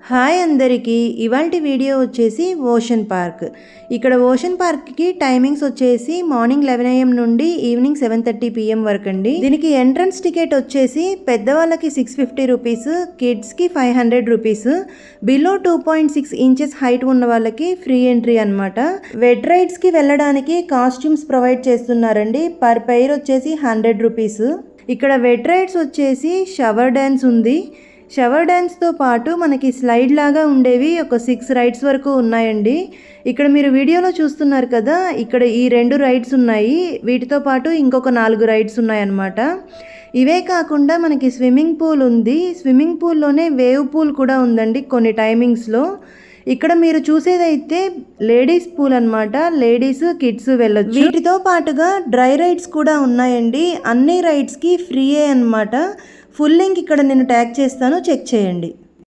Hi అందరికీ, ఇవాల్టి video వచ్చేసి ఓషన్ పార్క్. ఇక్కడ ఓషన్ పార్క్కి టైమింగ్స్ వచ్చేసి మార్నింగ్ 11 AM నుండి ఈవినింగ్ 7:30 PM వరకు అండి. దీనికి ఎంట్రన్స్ టికెట్ వచ్చేసి పెద్దవాళ్ళకి 650 రూపీస్, కిడ్స్కి 500 రూపీస్, బిలో 2.6 ఇంచెస్ హైట్ ఉన్న వాళ్ళకి ఫ్రీ ఎంట్రీ అనమాట. వెడ్ రైడ్స్కి వెళ్ళడానికి కాస్ట్యూమ్స్ ప్రొవైడ్ చేస్తున్నారండి. పర్ పెయిర్ వచ్చేసి 100 రూపీస్. ఇక్కడ వెడ్ రైడ్స్ వచ్చేసి షవర్ డ్యాన్స్ ఉంది. షవర్ డ్యాన్స్తో పాటు మనకి స్లైడ్ లాగా ఉండేవి ఒక 6 రైడ్స్ వరకు ఉన్నాయండి. ఇక్కడ మీరు వీడియోలో చూస్తున్నారు కదా, ఇక్కడ ఈ 2 రైడ్స్ ఉన్నాయి. వీటితో పాటు ఇంకొక 4 రైడ్స్ ఉన్నాయన్నమాట. ఇవే కాకుండా మనకి స్విమ్మింగ్ పూల్ ఉంది. స్విమ్మింగ్ పూల్లోనే వేవ్ పూల్ కూడా ఉందండి కొన్ని టైమింగ్స్లో. ఇక్కడ మీరు చూసేదైతే లేడీస్ పూల్ అనమాట. లేడీస్ కిడ్స్ వెళ్ళొచ్చు. వీటితో పాటుగా డ్రై రైడ్స్ కూడా ఉన్నాయండి. అన్ని రైడ్స్కి ఫ్రీయే అనమాట. ఫుల్ లింక్ ఇక్కడ నేను ట్యాగ్ చేస్తాను, చెక్ చేయండి.